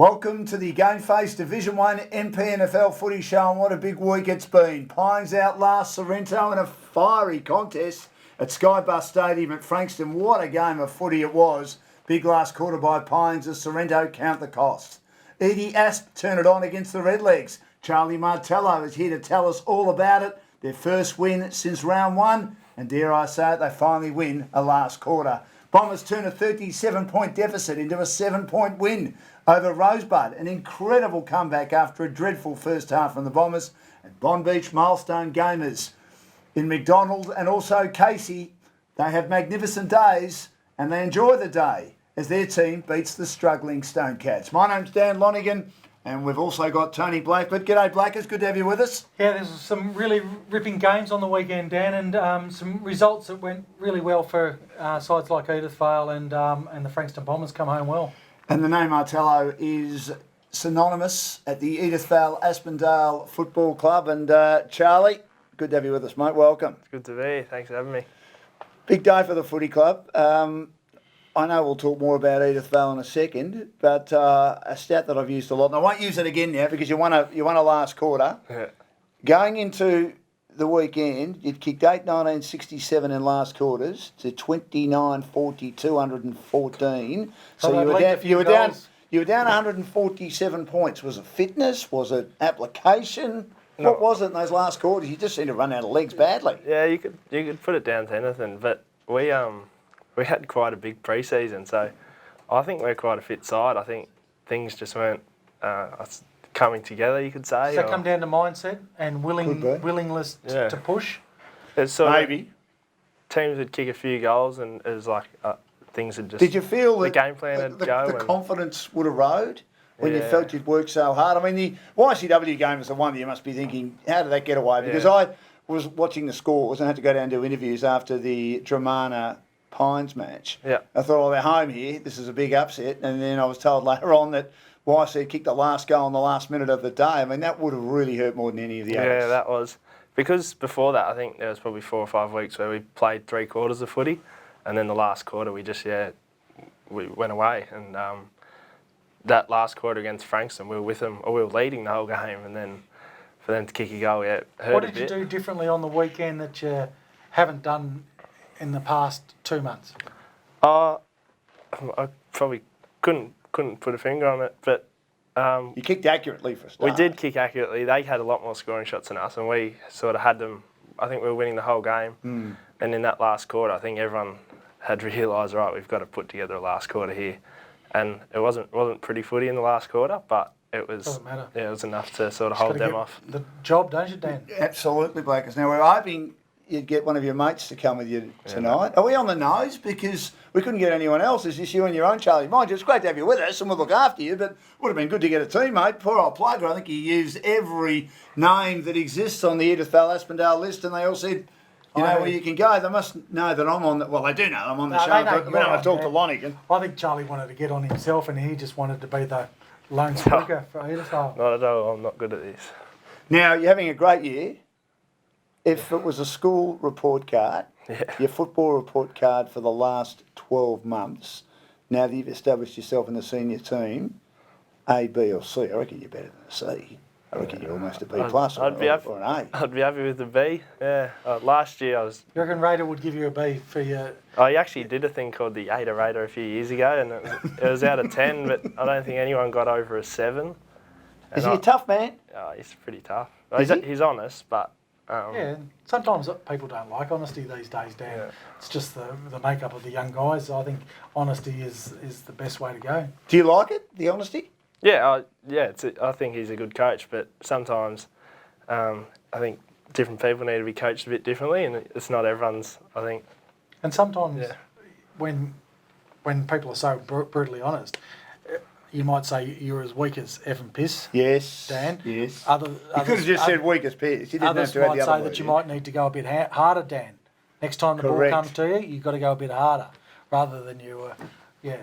Welcome to the GameFace Division 1 MPNFL footy show, and what a big week it's been. Pines outlast Sorrento in a fiery contest at Skybus Stadium at Frankston. What a game of footy it was. Big last quarter by Pines as Sorrento count the cost. Edie Asp turn it on against the Redlegs. Charlie Martello is here to tell us all about it. Their first win since round one, and dare I say it, they finally win a last quarter. Bombers turn a 37-point deficit into a 7-point win over Rosebud. An incredible comeback after a dreadful first half from the Bombers. And Bond Beach Milestone Gamers in McDonald and also Casey, they have magnificent days and they enjoy the day as their team beats the struggling Stone Cats. My name's Dan Lonigan and we've also got Tony Blackwood. G'day Blackers, good to have you with us. Yeah, there's some really ripping games on the weekend, Dan, and some results that went really well for sides like Edithvale and the Frankston Bombers come home well. And the name Martello is synonymous at the Edithvale Aspendale Football Club. And Charlie, good to have you with us, mate. Welcome. It's good to be here. Thanks for having me. Big day for the footy club. I know we'll talk more about Edithvale in a second, but a stat that I've used a lot, and I won't use it again now because you won a last quarter. Yeah. Going into the weekend, you'd kicked 8-19-67 in last quarters to 29-40, 214. So you were down 147 points. Was it fitness? Was it application? No. What was it in those last quarters? You just seemed to run out of legs badly. Yeah, you could put it down to anything, but we had quite a big pre-season, so I think we're quite a fit side. I think things just weren't coming together, you could say. Does that come down to mindset and willingness to push? It's sort Maybe. of teams would kick a few goals and it was like things had just... Did you feel the that game plan would go? The confidence would erode when you Yeah. felt you'd worked so hard? I mean, the YCW game is the one that you must be thinking, how did that get away? Because I was watching the scores and had to go down and do interviews after the Dramana Pines match. Yeah. I thought, they're home here. This is a big upset. And then I was told later on that YC kicked the last goal in the last minute of the day. I mean, that would have really hurt more than any of the others. Yeah, that was... Because before that, I think there was probably 4 or 5 weeks where we played 3 quarters of footy, and then the last quarter we just, we went away. And that last quarter against Frankston, we were with them, or we were leading the whole game, and then for them to kick a goal, it hurt What a did bit. you do differently on the weekend that you haven't done in the past 2 months? I probably couldn't put a finger on it, but You kicked accurately for a start. we did kick accurately. They had a lot more scoring shots than us, and we sort of had them. I think we were winning the whole game. And in that last quarter, I think everyone had realised, right, we've got to put together a last quarter here. And it wasn't pretty footy in the last quarter, but it was. Doesn't matter. Yeah, it was enough to sort of hold them off. The job, don't you, Dan? Absolutely, Blackers. Now, we're hoping you'd get one of your mates to come with you tonight. Are we on the nose? Because we couldn't get anyone else. It's just you and your own, Charlie. Mind you, it's great to have you with us and we'll look after you, but would have been good to get a teammate. Poor old Plugger, I think he used every name that exists on the Edithvale Aspendale list, and they all said, you know where you can go. They must know that I'm on the... Well, they do know I'm on the show, but we don't want to talk to Lonigan. I think Charlie wanted to get on himself and he just wanted to be the lone speaker for Edithvale. Not at all. I'm not good at this. Now, you're having a great year. If it was a school report card, your football report card for the last 12 months, now that you've established yourself in the senior team, A, B or C, I reckon you're better than a C. I reckon you're almost a B plus or an A. I'd be happy with the B, yeah. Last year I was... You reckon Raider would give you a B for your... I actually did a thing called the Ada Raider a few years ago, and it was out of 10, but I don't think anyone got over a 7. Is he a tough man? Oh, he's pretty tough. Is he? He's honest, but... yeah, sometimes people don't like honesty these days, Dan. Yeah. It's just the makeup of the young guys. I think honesty is the best way to go. Do you like it, the honesty? Yeah, I think he's a good coach, but sometimes I think different people need to be coached a bit differently, and it's not everyone's, I think. And sometimes when people are so brutally honest, you might say you're as weak as F and piss. Yes. Dan. Yes. Others You could have just said weak as piss. You didn't others have to add might the say other that word, you might need to go a bit harder, Dan. Next time the Correct. ball comes to you, you've got to go a bit harder rather than you.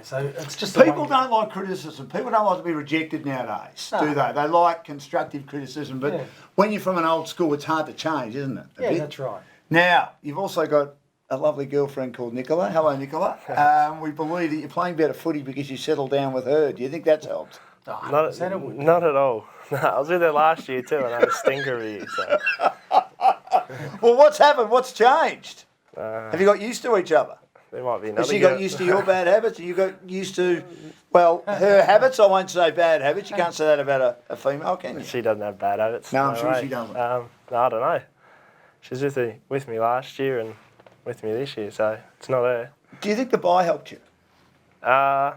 So it's just People don't like criticism. People don't like to be rejected nowadays, do they? They like constructive criticism, but when you're from an old school, it's hard to change, isn't it? That's right. Now, you've also got a lovely girlfriend called Nicola. Hello, Nicola. We believe that you're playing better footy because you settled down with her. Do you think that's helped? Oh, Not, said it would. not at all. No, I was with her last year too, and I had a stinker of a year. So Well, what's happened? What's changed? uh, Have you got used to each other? there might be another. Has she got girl- used to your bad habits? You got used to, well, her habits? I won't say bad habits. You can't say that about a female, can you? She doesn't have bad habits. No, I'm sure way. she doesn't. No, I don't know. She's with me last year and with me this year, so it's not her. Do you think the bye helped you? I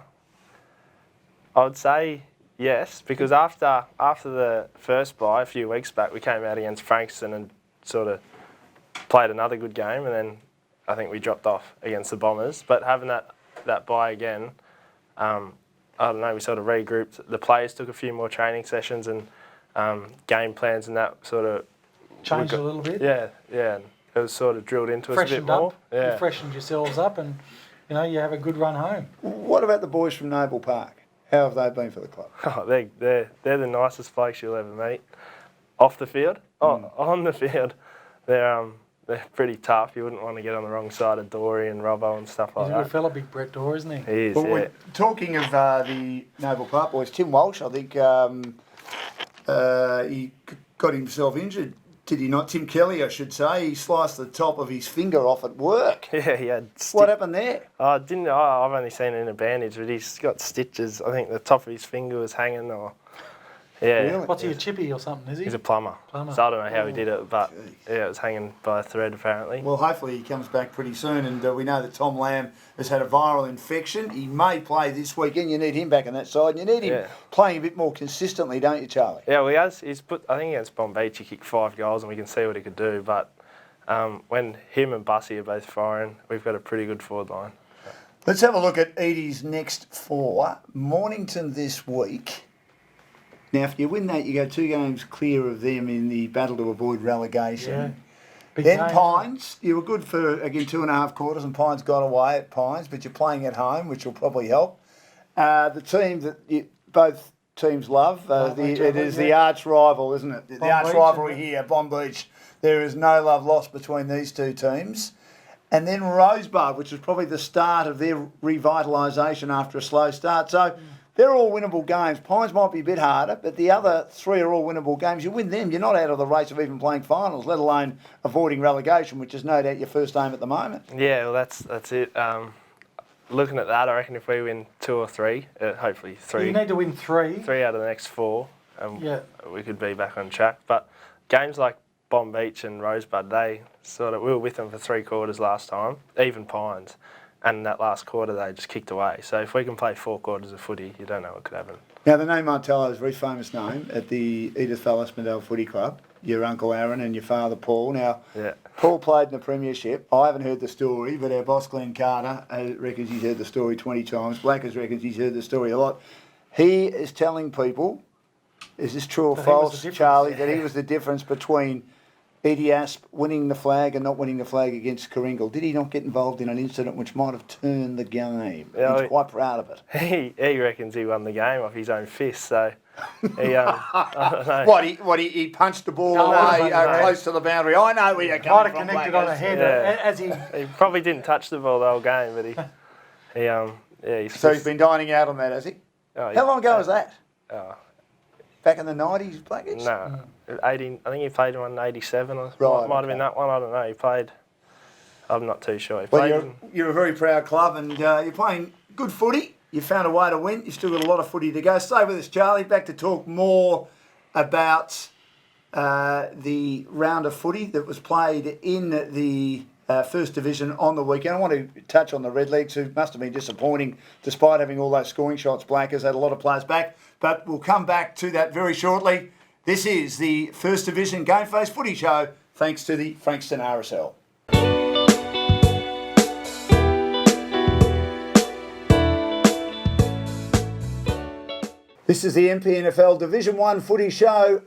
would say yes, because after the first bye a few weeks back, we came out against Frankston and sort of played another good game, and then I think we dropped off against the Bombers. But having that bye again, I don't know, we sort of regrouped. The players took a few more training sessions and game plans and that sort of Changed a little bit. Yeah, and it was sort of drilled into us a bit Freshened more. up. Yeah. You freshened yourselves up, and you have a good run home. What about the boys from Noble Park? How have they been for the club? Oh, they're the nicest blokes you'll ever meet. Off the field, on the field, they're pretty tough. You wouldn't want to get on the wrong side of Dory and Robbo and stuff like He's a good that. fella, big Brett Dorr, isn't he? He is. Well, Yeah. we're talking of the Noble Park boys, Tim Walsh, I think he got himself injured, did he not? Tim Kelly, I should say. He sliced the top of his finger off at work. Yeah, he had. What happened there? I've only seen it in a bandage, but he's got stitches. I think the top of his finger was hanging, or yeah. Really? What's he, a chippy or something, is he? He's a plumber. Plumber. So I don't know how he did it, but Gee. yeah, it was hanging by a thread apparently. Well, hopefully he comes back pretty soon, and we know that Tom Lamb has had a viral infection. He may play this weekend. You need him back on that side, and you need him Yeah. playing a bit more consistently, don't you, Charlie? Yeah, well, he's put. I think against Bombeach he kicked 5 goals, and we can see what he could do. But when him and Bussy are both firing, we've got a pretty good forward line. Let's have a look at Edie's next 4. Mornington this week. Now, if you win that, you go 2 games clear of them in the battle to avoid relegation. Yeah. Big Then game. Pines, you were good for, again, 2.5 quarters, and Pines got away at Pines, but you're playing at home, which will probably help. The team that both teams love, it is the arch rival, isn't it? The arch Beach, rivalry isn't it? here, Bomb Beach. There is no love lost between these 2 teams. And then Rosebud, which was probably the start of their revitalisation after a slow start. So they're all winnable games. Pines might be a bit harder, but the other 3 are all winnable games. You win them, you're not out of the race of even playing finals, let alone avoiding relegation, which is no doubt your first aim at the moment. Yeah, well, that's it. Looking at that, I reckon if we win 2 or 3, hopefully 3, You need to win 3. 3 out of the next 4, Yeah. we could be back on track. But games like Bomb Beach and Rosebud, we were with them for 3 quarters last time, even Pines. And that last quarter, they just kicked away. So if we can play 4 quarters of footy, you don't know what could happen. Now, the name Martello is a very famous name at the Edithvale Aspendale Footy Club. Your uncle Aaron and your father Paul. Now, Yeah. Paul played in the premiership. I haven't heard the story, but our boss Glenn Carter reckons he's heard the story 20 times. Blackers reckons he's heard the story a lot. He is telling people, is this true or That he was the false, difference. Charlie, that he was the difference between Eddie Asp winning the flag and not winning the flag against Coringal? Did he not get involved in an incident which might have turned the game? Yeah, He's quite proud of it. He reckons he won the game off his own fist, so he, I don't know. What, he punched the ball No, away no. close to the boundary. I know where you're Might coming have from. connected on a Blackers. head Yeah. as he. He probably didn't touch the ball the whole game, but he's So he's been dining out on that, has he? Oh, How long ago was that? Oh, Back in the 90s, Blackers? no, 18. I think he played one in '87. Or Right, might have been okay. that one. I don't know. He played. I'm not too sure. He Well, played. you're a very proud club, and you're playing good footy. You found a way to win. You've still got a lot of footy to go. Stay with us, Charlie. Back to talk more about the round of footy that was played in the First Division on the weekend. I want to touch on the Redlegs, who must have been disappointing despite having all those scoring shots. Blackers had a lot of players back, but we'll come back to that very shortly. This is the First Division GameFace Footy Show, thanks to the Frankston RSL. This is the MPNFL Division 1 Footy Show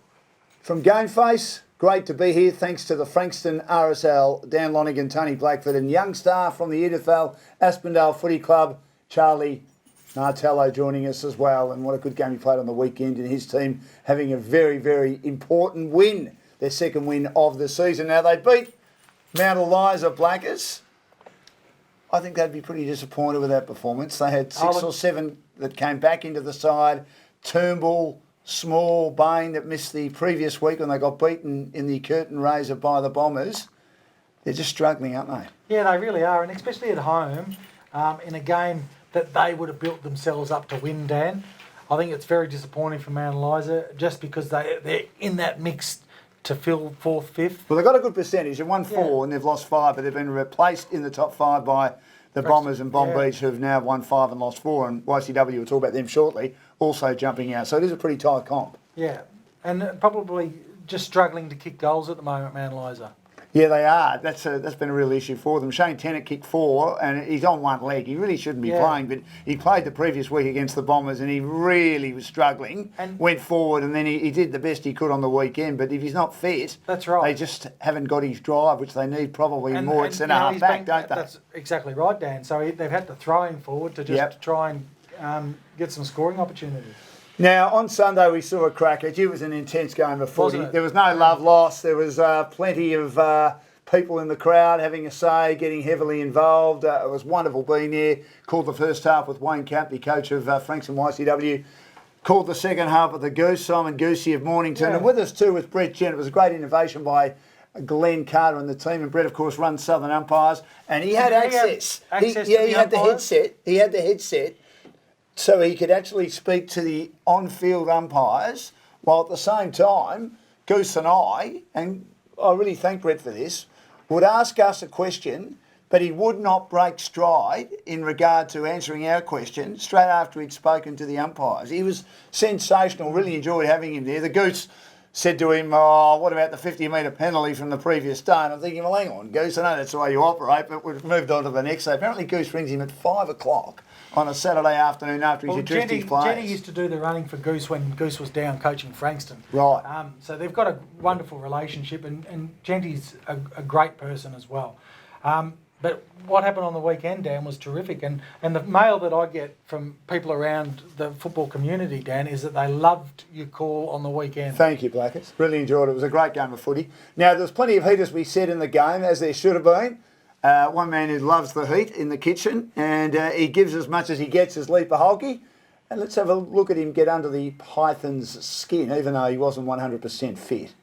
from GameFace. Great to be here, thanks to the Frankston RSL, Dan Lonigan, Tony Blackford, and young star from the Edithvale Aspendale Footy Club, Charlie Martello, joining us as well. And what a good game he played on the weekend, and his team having a very, very important win, their second win of the season. Now, they beat Mount Eliza Blackers. I think they'd be pretty disappointed with that performance. They had 6 or 7 that came back into the side. Turnbull, Small, Bain that missed the previous week when they got beaten in the curtain raiser by the Bombers. They're just struggling, aren't they? Yeah, they really are, and especially at home, in a game that they would have built themselves up to win, Dan. I think it's very disappointing for Mount Eliza just because they're in that mix to fill 4th, 5th. Well, they've got a good percentage. They've won 4 and they've lost 5, but they've been replaced in the top 5 by the Bombers and Bomb Beach, who've now won 5 and lost 4. And YCW, we'll talk about them shortly, also jumping out. So it is a pretty tight comp. Yeah, and probably just struggling to kick goals at the moment, Mount Eliza. Yeah, they are. That's been a real issue for them. Shane Tennant kicked 4 and he's on one leg. He really shouldn't be playing, but he played the previous week against the Bombers and he really was struggling. And went forward and then he did the best he could on the weekend. But if he's not fit, that's right. They just haven't got his drive, which they need probably more at centre-half back, don't they? That's exactly right, Dan. So they've had to throw him forward to just try and get some scoring opportunities. Now, on Sunday we saw a cracker. It was an intense game of footy. There was no love lost. There was plenty of people in the crowd having a say, getting heavily involved. It was wonderful being there. Called the first half with Wayne Camp, the coach of Frankston YCW. Called the second half with the Goose, Simon Goosey of Mornington. Yeah. And with us too was Brett Gent. It was a great innovation by Glenn Carter and the team. And Brett, of course, runs Southern Umpires. And he had access. He had the headset. He had the headset. So he could actually speak to the on-field umpires, while at the same time, Goose and I really thank Brett for this, would ask us a question, but he would not break stride in regard to answering our question straight after he'd spoken to the umpires. He was sensational, really enjoyed having him there. The Goose said to him, what about the 50-metre penalty from the previous day? And I'm thinking, well, hang on, Goose, I know that's the way you operate, but we've moved on to the next. So apparently Goose rings him at 5 o'clock on a Saturday afternoon after he's addressed his players. Jenny used to do the running for Goose when Goose was down coaching Frankston. Right. So they've got a wonderful relationship, and Jenny's a great person as well. But what happened on the weekend, Dan, was terrific. And the mail that I get from people around the football community, Dan, is that they loved your call on the weekend. Thank you, Blackers. Really enjoyed it. It was a great game of footy. Now, there was plenty of heat, as we said, in the game, as there should have been. One man who loves the heat in the kitchen, and he gives as much as he gets as Lee Paholke. And let's have a look at him get under the Python's skin, even though he wasn't 100% fit.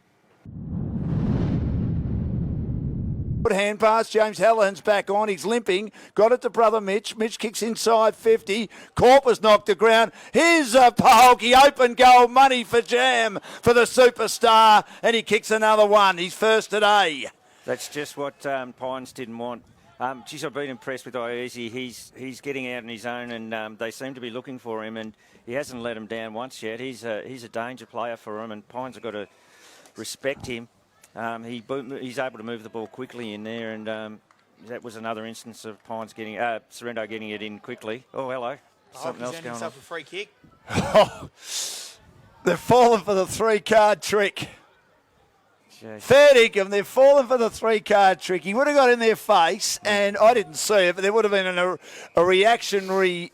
Good hand pass. James Hallahan's back on. He's limping. Got it to brother Mitch. Mitch kicks inside 50. Corpus knocked the ground. Here's Paholke. Open goal. Money for Jam for the superstar. And he kicks another one. He's first today. That's just what Pines didn't want. Geez, I've been impressed with Iezi. He's getting out on his own, and they seem to be looking for him, and he hasn't let him down once yet. He's a danger player for him, and Pines have got to respect him. He's able to move the ball quickly in there, and that was another instance of Pines getting Sorrento getting it in quickly. Oh, hello. Something else going on. A free kick. They've fallen for the 3-card trick. Jeez. Third Income, they've fallen for the 3-card trick. He would have got in their face, and I didn't see it, but there would have been a reactionary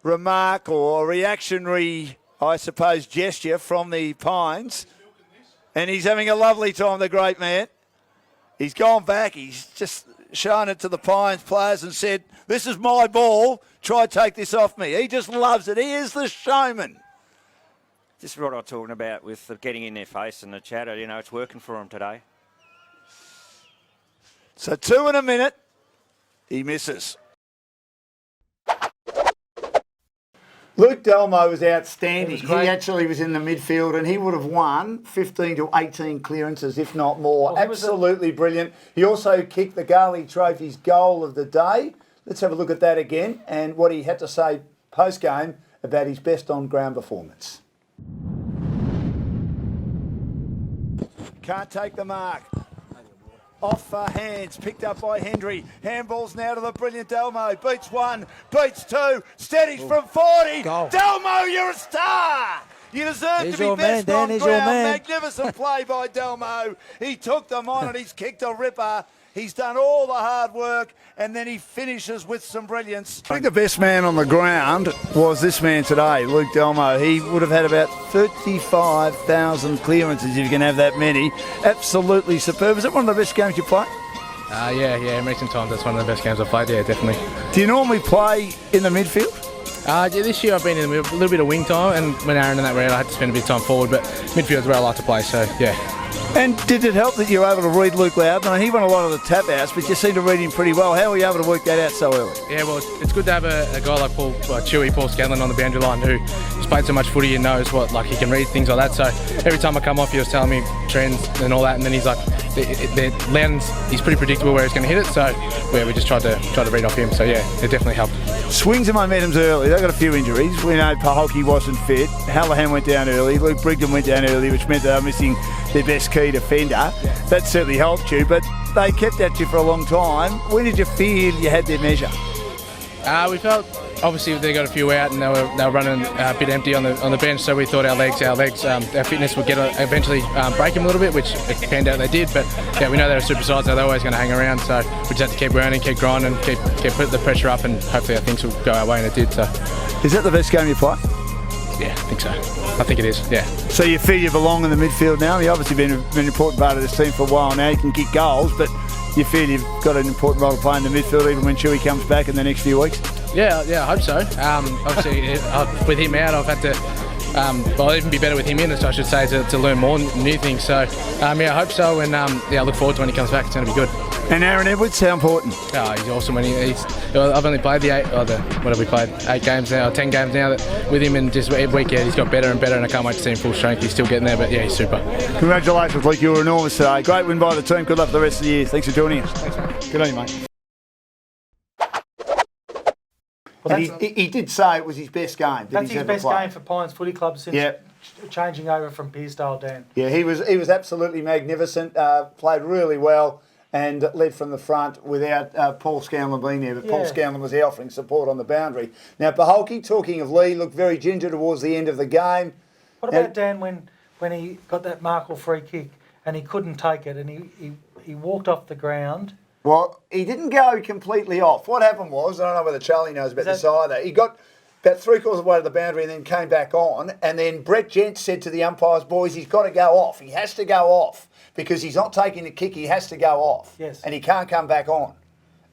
remark or a reactionary, I suppose, gesture from the Pines. And he's having a lovely time, the great man. He's gone back. He's just shown it to the Pines players and said, this is my ball. Try take this off me. He just loves it. He is the showman. This is what I'm talking about with the getting in their face and the chatter. You know, it's working for him today. So 2 in a minute. He misses. Luke Delmo was outstanding. He actually was in the midfield and he would have won 15 to 18 clearances, if not more. Well, absolutely brilliant. He also kicked the Garley Trophy's goal of the day. Let's have a look at that again and what he had to say post-game about his best on-ground performance. Can't take the mark. Off hands, picked up by Hendry. Handballs now to the brilliant Delmo. Beats 1, beats 2, steadies from 40. Goal. Delmo, you're a star! You deserve to be best on ground. Magnificent play by Delmo. He took them on and he's kicked a ripper. He's done all the hard work and then he finishes with some brilliance. I think the best man on the ground was this man today, Luke Delmo. He would have had about 35,000 clearances if you can have that many. Absolutely superb. Is it one of the best games you play? Yeah, in recent times that's one of the best games I've played, yeah, definitely. Do you normally play in the midfield? This year I've been in a little bit of wing time, and when Aaron and that were out, I had to spend a bit of time forward, but midfield's where I like to play, so yeah. And did it help that you were able to read Luke Loudon? I mean, he won a lot of the tap outs, but you seem to read him pretty well. How were you able to work that out so early? Yeah, well, it's good to have a guy like Paul Scanlon on the boundary line who's played so much footy and knows what, like, he can read things like that. So every time I come off, he was telling me trends and all that, and then he's like, Loudon's, he's pretty predictable where he's going to hit it. So yeah, we just tried to read off him. So yeah, it definitely helped. Swings and momentum's early. They've got a few injuries. We know Paholke wasn't fit. Hallahan went down early. Luke Brigden went down early, which meant they were missing their best key defender. That certainly helped you, but they kept at you for a long time. When did you feel you had their measure? We felt obviously they got a few out and they were running a bit empty on the bench, so we thought our fitness would eventually break them a little bit, which it panned out they did. But yeah, we know they're super sides, so they're always going to hang around. So we just had to keep running, keep grinding, keep putting the pressure up, and hopefully our things will go our way, and it did. So is that the best game you play? Yeah, I think so. I think it is, yeah. So you feel you belong in the midfield now? You've obviously been an important part of this team for a while now. You can kick goals, but you feel you've got an important role to play in the midfield even when Chewy comes back in the next few weeks? Yeah, I hope so. Obviously, with him out, I've had to, I'll even be better with him in, I should say, to learn more new things. So, yeah, I hope so, and I look forward to when he comes back. It's going to be good. And Aaron Edwards, how important? Oh, he's awesome. I've only played 8 games now, 10 games now with him, and just every week, yeah, he's got better and better, and I can't wait to see him full strength. He's still getting there, but yeah, he's super. Congratulations, Luke. You were enormous today. Great win by the team. Good luck for the rest of the year. Thanks for joining us. Thanks, mate. Good on you, mate. Well, and he did say it was his best game. That's his best game for Pines Footy Club since changing over from Pearsdale, Dan. Yeah, he was absolutely magnificent. Played really well and led from the front without Paul Scanlon being there. But Paul Scanlon was there offering support on the boundary. Now, Paholke, talking of Lee, looked very ginger towards the end of the game. What about Dan when he got that Markle free kick and he couldn't take it and he walked off the ground? Well, he didn't go completely off. What happened was, I don't know whether Charlie knows about this either, he got about 3/4 of the way to the boundary and then came back on, and then Brett Gent said to the umpires, boys, he's got to go off. He has to go off because he's not taking the kick, he has to go off. Yes. And he can't come back on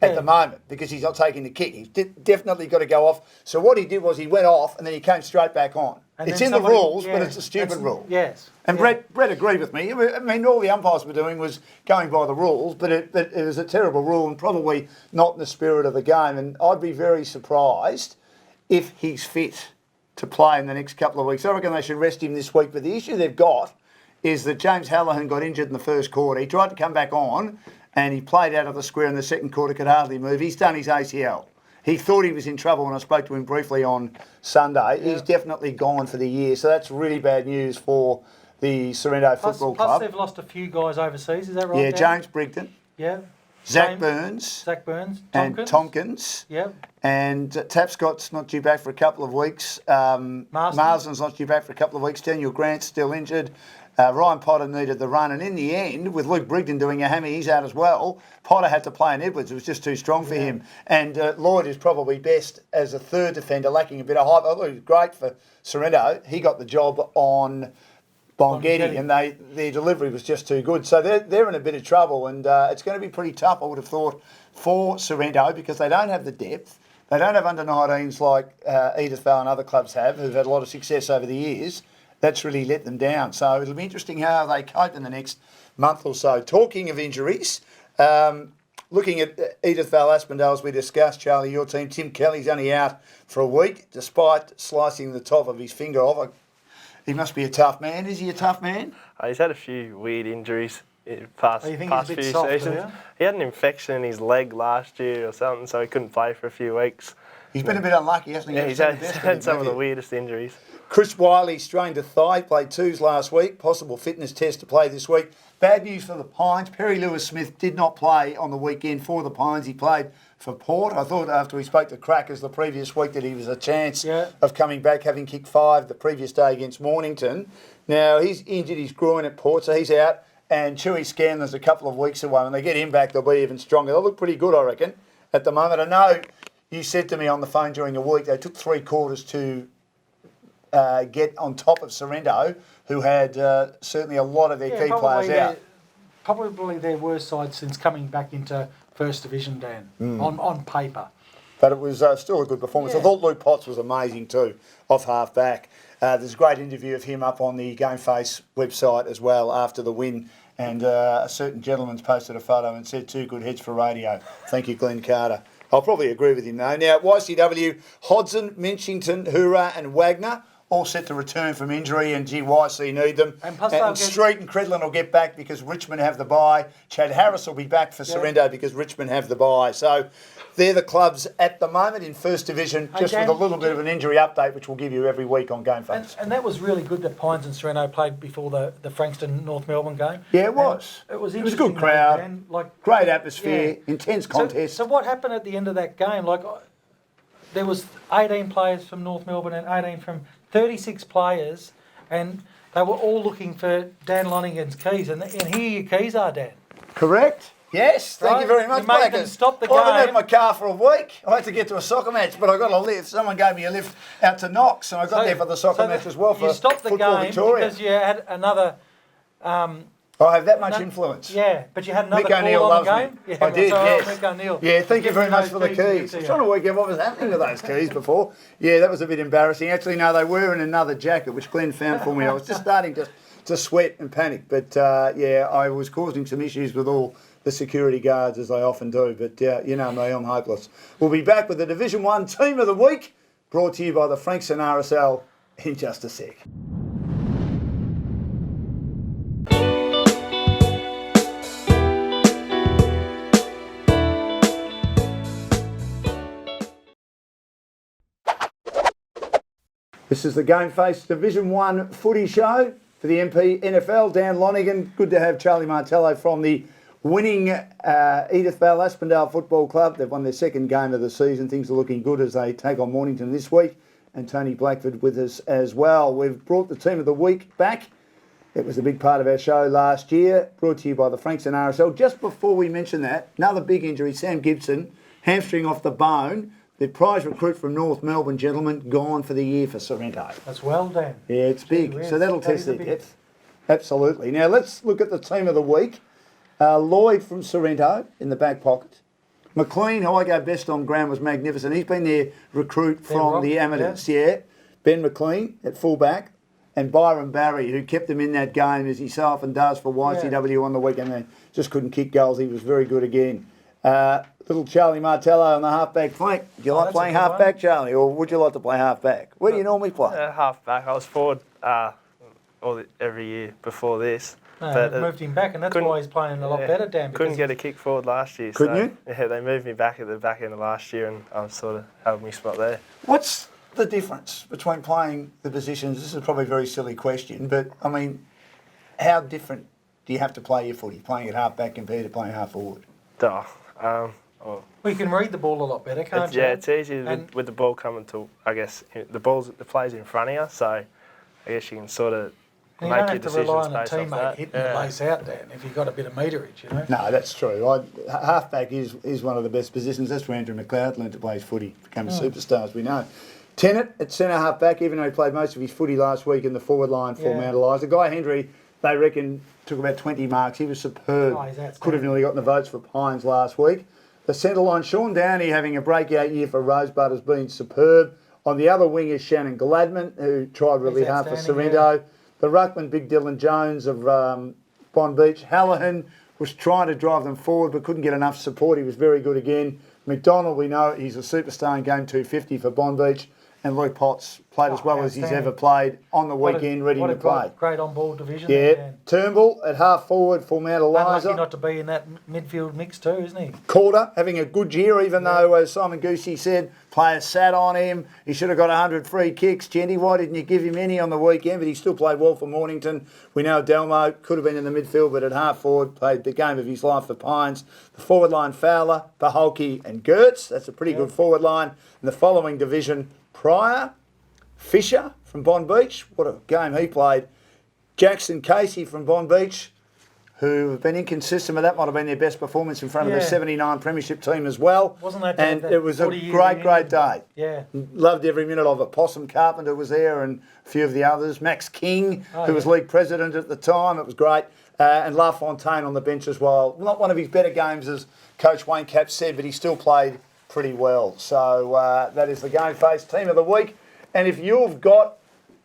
at the moment because he's not taking the kick. He's definitely got to go off. So what he did was he went off and then he came straight back on. And it's in the rules, but it's a stupid rule. Yes. And Brett agreed with me. I mean, all the umpires were doing was going by the rules, but it was a terrible rule and probably not in the spirit of the game. And I'd be very surprised if he's fit to play in the next couple of weeks. I reckon they should rest him this week. But the issue they've got is that James Hallahan got injured in the first quarter. He tried to come back on and he played out of the square in the second quarter, could hardly move. He's done his ACL. He thought he was in trouble when I spoke to him briefly on Sunday. Yeah. He's definitely gone for the year. So that's really bad news for the Sorrento Football Club. Plus they've lost a few guys overseas, is that right? Yeah, James Brigden. Yeah. Zach Burns. Tompkins. And Tompkins. Yep. And Tapscott's not due back for a couple of weeks. Marsden's not due back for a couple of weeks. Daniel Grant's still injured. Ryan Potter needed the run, and in the end, with Luke Brigden doing a hammy, he's out as well. Potter had to play in Edwards; it was just too strong for him. And Lloyd is probably best as a third defender, lacking a bit of height. Although he was great for Sorrento, he got the job on Bongetti, and their delivery was just too good. So they're in a bit of trouble, and it's going to be pretty tough, I would have thought, for Sorrento because they don't have the depth. They don't have under-19s like Edithvale and other clubs have, who've had a lot of success over the years. That's really let them down. So it'll be interesting how they cope in the next month or so. Talking of injuries, looking at Edithvale Aspendale, as we discussed, Charlie, your team, Tim Kelly's only out for a week, despite slicing the top of his finger off. He must be a tough man. Is he a tough man? He's had a few weird injuries in past few soft, seasons. He had an infection in his leg last year or something, so he couldn't play for a few weeks. He's been a bit unlucky, hasn't he? Yeah, he's had some of the weirdest injuries. Chris Wiley strained a thigh, played twos last week, possible fitness test to play this week. Bad news for the Pines. Perry Lewis-Smith did not play on the weekend for the Pines. He played for Port. I thought after we spoke to Crackers the previous week that he was a chance of coming back, having kicked 5 the previous day against Mornington. Now, he's injured his groin at Port, so he's out. And Chewy Scanlon's a couple of weeks away. When they get him back, they'll be even stronger. They'll look pretty good, I reckon, at the moment. I know you said to me on the phone during the week they took 3 quarters to get on top of Sorrento, who had certainly a lot of their key players out. Probably their worst side since coming back into First Division, Dan, on paper. But it was still a good performance. I thought Luke Potts was amazing too, off half-back. There's a great interview of him up on the GameFace website as well after the win. And a certain gentleman's posted a photo and said, 2 good heads for radio. Thank you, Glenn Carter. I'll probably agree with him though. Now, YCW, Hodgson, Minchington, Hoorah and Wagner all set to return from injury, and GYC need them. And plus Street and Credlin will get back because Richmond have the bye. Chad Harris will be back for Sorrento because Richmond have the bye. So they're the clubs at the moment in First Division, just with a little bit of an injury update, which we'll give you every week on GameFace. And that was really good that Pines and Sorrento played before the Frankston North Melbourne game. Yeah, it was. It was a interesting. good crowd, And like great atmosphere, intense contest. So what happened at the end of that game? Like, there was 18 players from North Melbourne and 18 from 36 players, and they were all looking for Dan Lonigan's keys. And here your keys are, Dan. Correct. Yes, thank you very much, You made them Blackers. stop the I haven't had game. my car for a week. I had to get to a soccer match, but I got a lift. Someone gave me a lift out to Knox, and I got there for the soccer match as well for You stopped the Football game Victoria. because you had another. I have that much influence. Yeah, but you had another Mick O'Neill call on loves the me. game. Yeah, I did, so, yes. Mick O'Neill. Yeah, thank you Give very me much those for the keys and keys. give I'm to trying you. to work out what was happening with those keys before. Yeah, that was a bit embarrassing. Actually, no, they were in another jacket, which Glenn found for me. I was just starting to sweat and panic. But, yeah, I was causing some issues with all the security guards, as I often do. But, you know me, I'm hopeless. We'll be back with the Division 1 Team of the Week, brought to you by the Frankston RSL in just a sec. This is the GameFace Division 1 footy show for the MPNFL. Dan Lonigan, good to have Charlie Martello from the winning Edith Vale Aspendale Football Club. They've won their second game of the season. Things are looking good as they take on Mornington this week. And Tony Blackford with us as well. We've brought the Team of the Week back. It was a big part of our show last year, brought to you by the Frankston RSL. Just before we mention that, another big injury, Sam Gibson, hamstring off the bone. The prize recruit from North Melbourne, gentlemen, gone for the year for Sorrento. That's well done. Yeah, it's big. Gee, So that'll that test is their a big- depth. Absolutely. Now let's look at the Team of the Week. Lloyd from Sorrento in the back pocket. McLean, who I go best on ground, was magnificent. He's been their recruit from Rock, the amateurs. Yeah. Ben McLean at fullback. And Byron Barry, who kept them in that game, as he so often does for YCW on the weekend. They just couldn't kick goals. He was very good again. Little Charlie Martello on the half-back flank. Do you like that's a playing good half-back, one. Charlie, or would you like to play half-back? Where do you normally play? Half back. I was forward every year before this. No, but they've moved him back, and that's couldn't- why he's playing a lot better, Dan. Couldn't because get a kick forward last year. Couldn't so, you? Yeah, they moved me back at the back end of last year, and I was sort of held my spot there. What's the difference between playing the positions? This is probably a very silly question, but I mean, how different do you have to play your footy, playing at half-back compared to playing half-forward? Well, Well, you can read the ball a lot better, can't you? yeah, it's easier And- with the ball coming to, I guess, the play's in front of you, so I guess you can sort of And you make don't your have to rely decisions on a based off teammate that. hitting the base out, Dan, if you've got a bit of meterage, you know? No, that's true. Half-back is one of the best positions. That's where Andrew McLeod learned to play his footy, became a superstar, as we know. Tennant at centre half-back, even though he played most of his footy last week in the forward line for Yeah. Mount Eliza. Guy Hendry, they reckon, took about 20 marks. He was superb. Oh, he's outstanding. Could have nearly gotten the votes for Pines last week. The centre line, Sean Downey, having a breakout year for Rosebud, has been superb. On the other wing is Shannon Gladman, who tried really He's hard for outstanding, Sorrento. The ruckman, Big Dylan Jones of Bond Beach. Hallahan was trying to drive them forward but couldn't get enough support. He was very good again. McDonald, we know he's a superstar in game 250 for Bond Beach. And Luke Potts played as well as he's outstanding. ever played on the What a- weekend, ready what to a play. Great on-ball division. Yeah, there, Dan. Turnbull at half forward for Mount Unlucky Eliza. not to be in that midfield mix too, isn't he? Calder having a good year, even though, as Simon Goosey said, players sat on him. He should have got 100 free kicks. Jenny, why didn't you give him any on the weekend? But he still played well for Mornington. We know Delmo could have been in the midfield, but at half forward played the game of his life for Pines. The forward line, Fowler, Paholke and Gertz. That's a pretty good forward line. In the following division, Pryor, Fisher from Bond Beach. What a game he played. Jackson Casey from Bond Beach, who have been inconsistent, but that might have been their best performance in front of the Yeah. 79 premiership team as well. Wasn't that And that it was a 40-year great reunion? day. Yeah. Loved every minute of it. Possum Carpenter was there and a few of the others. Max King, who was league president at the time. It was great. And LaFontaine on the bench as well. Not one of his better games, as Coach Wayne Cap said, but he still played pretty well. So that is the GameFace Team of the Week. And if you've got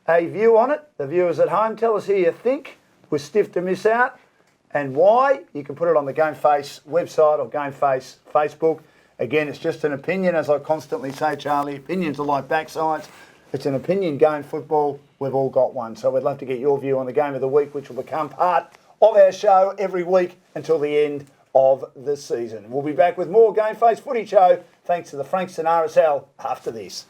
a view on it, the viewers at home, tell us who you think was stiff to miss out and why. You can put it on the GameFace website or GameFace Facebook. Again, it's just an opinion, as I constantly say, Charlie. Opinions are like backsides. It's an opinion game, football. We've all got one. So we'd love to get your view on the Game of the Week, which will become part of our show every week until the end of the season. We'll be back with more GameFace Footy Show, thanks to the Frankston RSL, after this.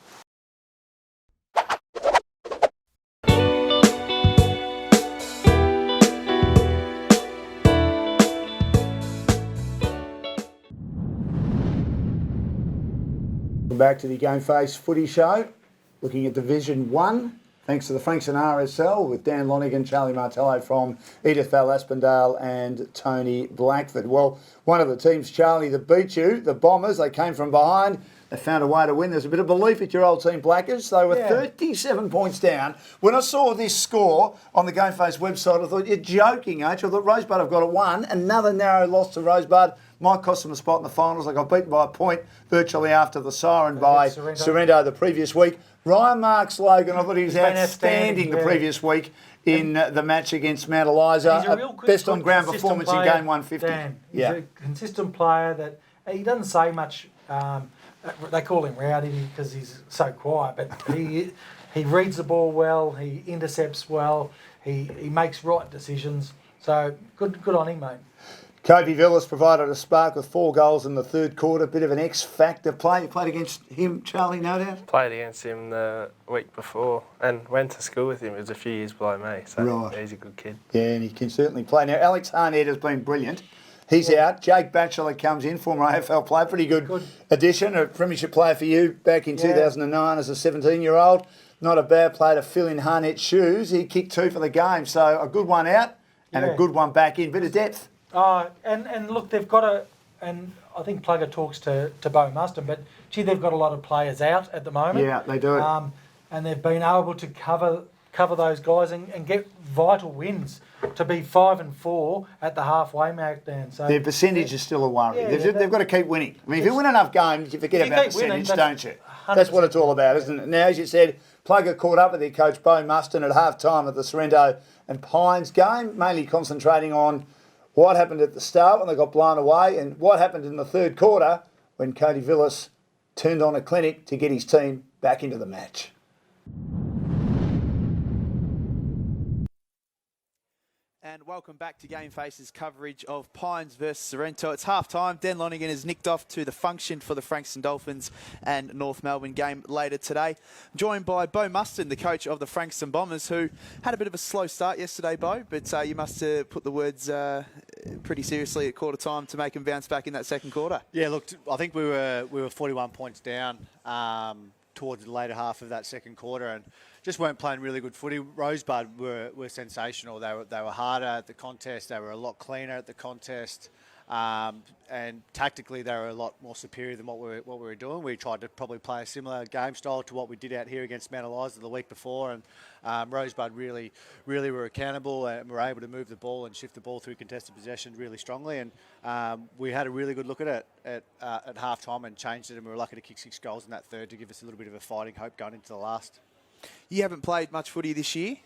Welcome back to the GameFace Footy Show, looking at Division 1, thanks to the Frankston RSL with Dan Lonigan, Charlie Martello from Edith Val Aspendale and Tony Blackford. Well, one of the teams, Charlie, that beat you, the Bombers, they came from behind, they found a way to win. There's a bit of belief at your old team, Blackers. They were 37 points down. When I saw this score on the GameFace website, I thought, you're joking, aren't you? I thought Rosebud have got it won. Another narrow loss to Rosebud. Might cost them a spot in the finals. They got beaten by a point virtually after the siren by Sorrento the previous week. Ryan Marks Logan, I thought he was outstanding the previous week in the match against Mount Eliza. He's a real best on ground performance in game 150. Dan, he's a consistent player that he doesn't say much. They call him rowdy because he's so quiet, but he reads the ball well, he intercepts well, he makes right decisions. So good on him, mate. Kobe Villas provided a spark with 4 goals in the third quarter. Bit of an X-factor play. You played against him, Charlie, no doubt? Played against him the week before and went to school with him. He was a few years below me, so he's a good kid. Yeah, and he can certainly play. Now, Alex Harnett has been brilliant. He's out. Jake Batchelor comes in, former AFL player. Pretty good addition, a premiership player for you back in 2009 as a 17-year-old. Not a bad player to fill in Harnett's shoes. He kicked 2 for the game, so a good one out and a good one back in. Bit of depth. And look, they've got and I think Plugger talks to Bo Muston, but gee, they've got a lot of players out at the moment. Yeah, they do. And they've been able to cover those guys and get vital wins to be 5-4 at the halfway mark, Dan. So their percentage is still a worry. They've got to keep winning. I mean, if you win enough games, you forget about percentage, don't you? That's what it's all about, isn't it? Now, as you said, Plugger caught up with their coach, Bo Muston, at half-time of the Sorrento and Pines game, mainly concentrating on what happened at the start when they got blown away and what happened in the third quarter when Cody Villas turned on a clinic to get his team back into the match. And welcome back to GameFace's coverage of Pines versus Sorrento. It's half-time. Dan Lonigan has nicked off to the function for the Frankston Dolphins and North Melbourne game later today. Joined by Bo Muston, the coach of the Frankston Bombers, who had a bit of a slow start yesterday, Bo, but you must have put the words pretty seriously at quarter time to make them bounce back in that second quarter. Yeah, look, I think we were 41 points down towards the later half of that second quarter and just weren't playing really good footy. Rosebud were sensational. They were harder at the contest. They were a lot cleaner at the contest. And tactically, they were a lot more superior than what we were doing. We tried to probably play a similar game style to what we did out here against Mount Eliza the week before. And Rosebud really were accountable and were able to move the ball and shift the ball through contested possession really strongly. And we had a really good look at it at half time and changed it. And we were lucky to kick 6 goals in that third to give us a little bit of a fighting hope going into the last. You haven't played much footy this year.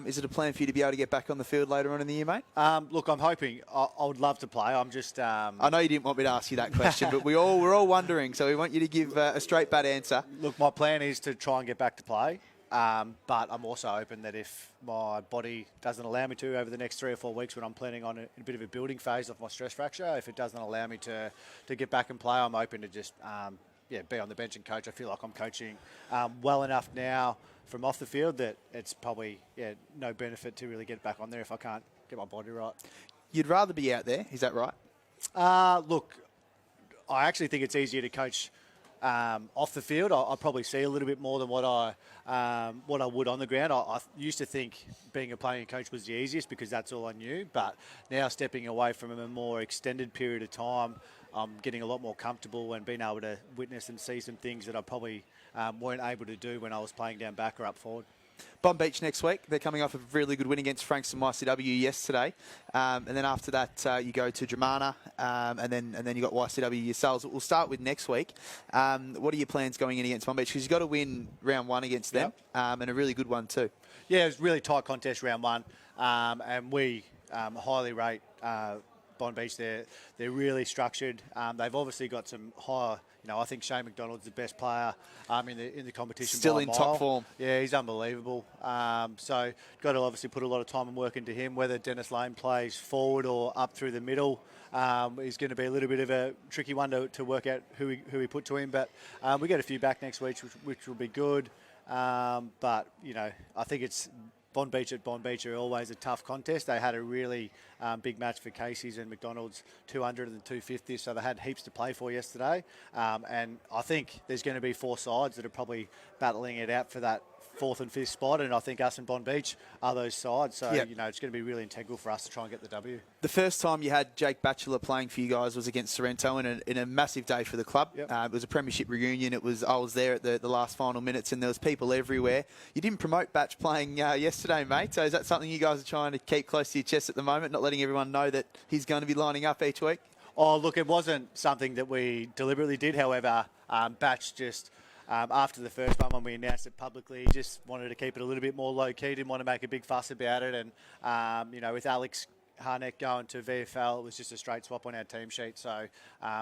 Is it a plan for you to be able to get back on the field later on in the year, mate? Look, I'm hoping. I would love to play. I'm just... I know you didn't want me to ask you that question, but we're all wondering, so we want you to give a straight bat answer. Look, my plan is to try and get back to play, but I'm also open that if my body doesn't allow me to over the next 3 or 4 weeks when I'm planning on a bit of a building phase of my stress fracture, if it doesn't allow me to get back and play, I'm open to just be on the bench and coach. I feel like I'm coaching well enough now from off the field that it's probably no benefit to really get back on there if I can't get my body right. You'd rather be out there, is that right? Look, I actually think it's easier to coach off the field. I probably see a little bit more than what I would on the ground. I used to think being a playing coach was the easiest because that's all I knew, but now stepping away from a more extended period of time, I'm getting a lot more comfortable and being able to witness and see some things that I probably weren't able to do when I was playing down back or up forward. Bomb Beach next week. They're coming off a really good win against Frankston YCW yesterday. And then after that, you go to Dramana, and then you got YCW yourselves. We'll start with next week. What are your plans going in against Bomb Beach? Because you've got to win round 1 against them, and a really good one too. Yeah, it was a really tight contest round 1, and we highly rate Bond Beach. They're really structured. They've obviously got some higher. I think Shane McDonald's the best player in the competition. Still by a in mile. top form. Yeah, he's unbelievable. So got to obviously put a lot of time and work into him. Whether Dennis Lane plays forward or up through the middle is going to be a little bit of a tricky one to work out who we put to him. But we get a few back next week, which will be good. But I think it's. Bond Beach at Bond Beach are always a tough contest. They had a really big match for Casey's and McDonald's, 200 and 250, so they had heaps to play for yesterday. And I think there's going to be 4 sides that are probably battling it out for that 4th and 5th spot, and I think us and Bond Beach are those sides. So, it's going to be really integral for us to try and get the W. The first time you had Jake Batchelor playing for you guys was against Sorrento in a massive day for the club. Yep. It was a premiership reunion. I was there at the last final minutes, and there was people everywhere. You didn't promote Batch playing yesterday, mate. So is that something you guys are trying to keep close to your chest at the moment, not letting everyone know that he's going to be lining up each week? Oh, look, it wasn't something that we deliberately did. However, Batch just... after the first one, when we announced it publicly, he just wanted to keep it a little bit more low-key, didn't want to make a big fuss about it. And, with Alex Harnett going to VFL, it was just a straight swap on our team sheet. So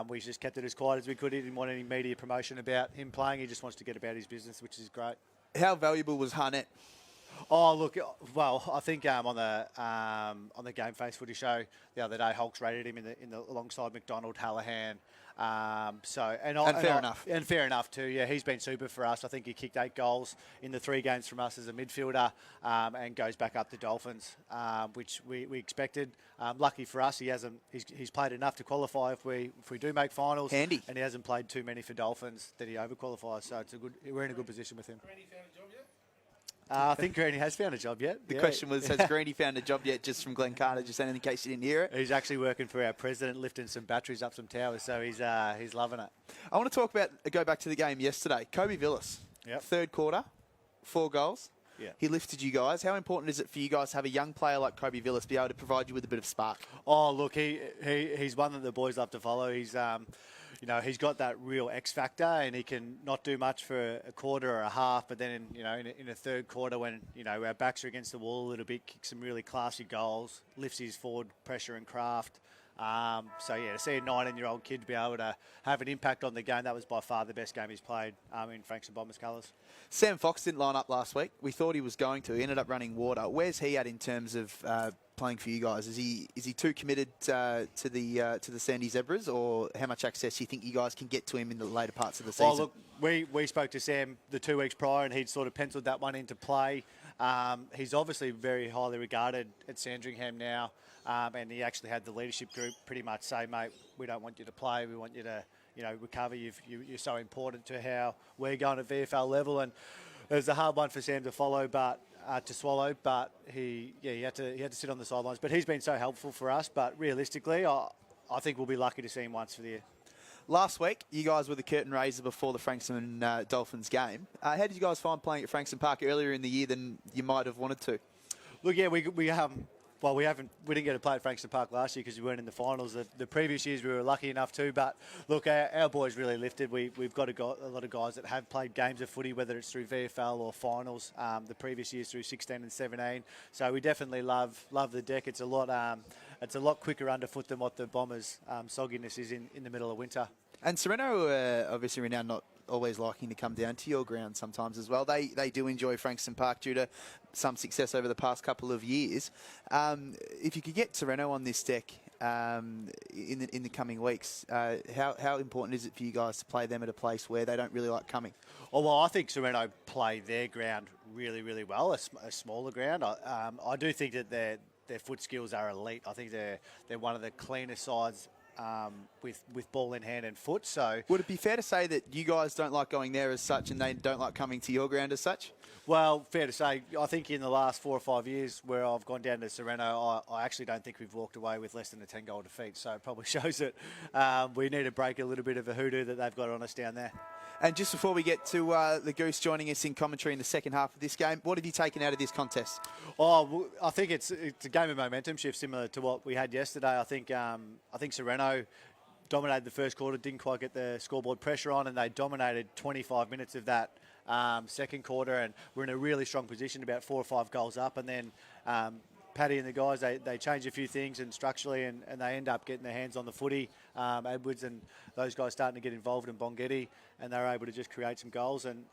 we just kept it as quiet as we could. He didn't want any media promotion about him playing. He just wants to get about his business, which is great. How valuable was Harnett? Oh, look, well, I think on the GameFace footy show the other day, Hulks rated him in the alongside McDonald, Hallahan. Fair enough. And fair enough too. Yeah, he's been super for us. I think he kicked 8 goals in the 3 games from us as a midfielder, and goes back up to Dolphins, which we expected. Lucky for us, he's played enough to qualify if we do make finals. Handy. And he hasn't played too many for Dolphins that he overqualifies. So we're in a good position with him. I think Greeny has found a job yet. The question was, has Greeny found a job yet, just from Glen Carter, just in case you didn't hear it? He's actually working for our president, lifting some batteries up some towers, so he's loving it. I want to go back to the game yesterday. Kobe Villas, third quarter, 4 goals. Yeah. He lifted you guys. How important is it for you guys to have a young player like Kobe Villas be able to provide you with a bit of spark? Oh, look, he's one that the boys love to follow. He's he's got that real X factor, and he can not do much for a quarter or a half, but then in a third quarter, when our backs are against the wall a little bit, kicks some really classy goals, lifts his forward pressure and craft. To see a 19-year-old kid be able to have an impact on the game, that was by far the best game he's played in Frankston Bombers colours. Sam Fox didn't line up last week. We thought he was going to. He ended up running water. Where's he at in terms of playing for you guys? Is he too committed to the Sandy Zebras, or how much access do you think you guys can get to him in the later parts of the season? Well, look, we spoke to Sam the 2 weeks prior, and he'd sort of penciled that one into play. He's obviously very highly regarded at Sandringham now, and he actually had the leadership group pretty much say, mate, we don't want you to play, we want you to recover. You're so important to how we're going at VFL level, and it was a hard one for Sam to swallow, but he had to sit on the sidelines. But he's been so helpful for us. But realistically, I think we'll be lucky to see him once for the year. Last week, you guys were the curtain raiser before the Frankston Dolphins game. How did you guys find playing at Frankston Park earlier in the year than you might have wanted to? Look, yeah, we didn't get to play at Frankston Park last year because we weren't in the finals. The previous years we were lucky enough to, but look, our boys really lifted. We've got a lot of guys that have played games of footy, whether it's through VFL or finals. The previous years through 16 and 17. So we definitely love the deck. It's a lot quicker underfoot than what the Bombers' sogginess is in the middle of winter. And Sereno obviously renowned not always liking to come down to your ground sometimes as well. They do enjoy Frankston Park due to some success over the past couple of years. If you could get Sereno on this deck in the coming weeks, how important is it for you guys to play them at a place where they don't really like coming? Oh, well, I think Sereno play their ground really, really well, a smaller ground. I do think that their foot skills are elite. I think they're one of the cleanest sides with ball in hand and foot. So would it be fair to say that you guys don't like going there as such, and they don't like coming to your ground as such? Well, fair to say. I think in the last 4 or 5 years where I've gone down to Sereno, I actually don't think we've walked away with less than a 10-goal defeat. So it probably shows that we need to break a little bit of a hoodoo that they've got on us down there. And just before we get to the Goose joining us in commentary in the second half of this game, what have you taken out of this contest? Oh, well, I think it's a game of momentum shift, similar to what we had yesterday. I think Sereno dominated the first quarter, didn't quite get the scoreboard pressure on, and they dominated 25 minutes of that second quarter, and we're in a really strong position, about 4 or 5 goals up, and then Paddy and the guys, they change a few things and structurally, and they end up getting their hands on the footy. Edwards and those guys starting to get involved in Bongetti, and they're able to just create some goals, and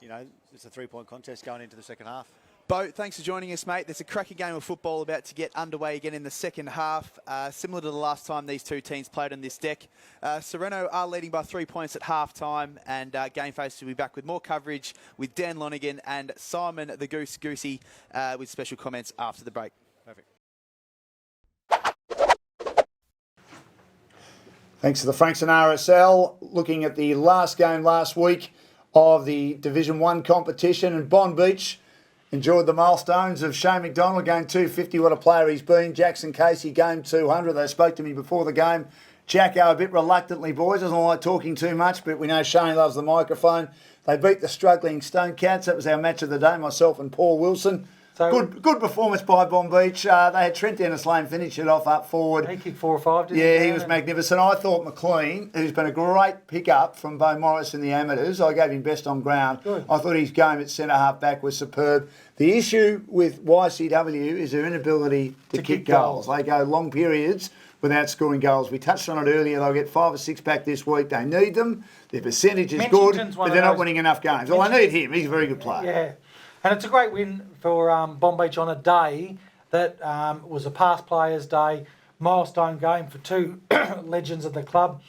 it's a 3-point contest going into the second half. Bo, thanks for joining us, mate. There's a cracking game of football about to get underway again in the second half, similar to the last time these two teams played on this deck. Sereno are leading by 3 points at half-time, and GameFace will be back with more coverage with Dan Lonigan and Simon the Goosey with special comments after the break. Perfect. Thanks to the Frankston RSL. Looking at the last game last week of the Division 1 competition, and Bond Beach enjoyed the milestones of Shane McDonald going 250. What a player he's been. Jackson Casey game 200. They spoke to me before the game. Jacko a bit reluctantly, boys. Doesn't like talking too much, but we know Shane loves the microphone. They beat the struggling Stone Cats. That was our match of the day, myself and Paul Wilson. So good performance by Bond Beach. They had Trent Dennis Lane finish it off up forward. He kicked 4 or 5, didn't he? Yeah, he was magnificent. I thought McLean, who's been a great pickup from Bo Morris in the amateurs, I gave him best on ground. Good. I thought his game at centre half back was superb. The issue with YCW is their inability to kick goals. They go long periods without scoring goals. We touched on it earlier. They'll get 5 or 6 back this week. They need them. Their percentage is good, but they're not winning enough games. Well, they need him. He's a very good player. Yeah. And it's a great win for Bond Beach on a day that was a past players' day, milestone game for two legends of the club,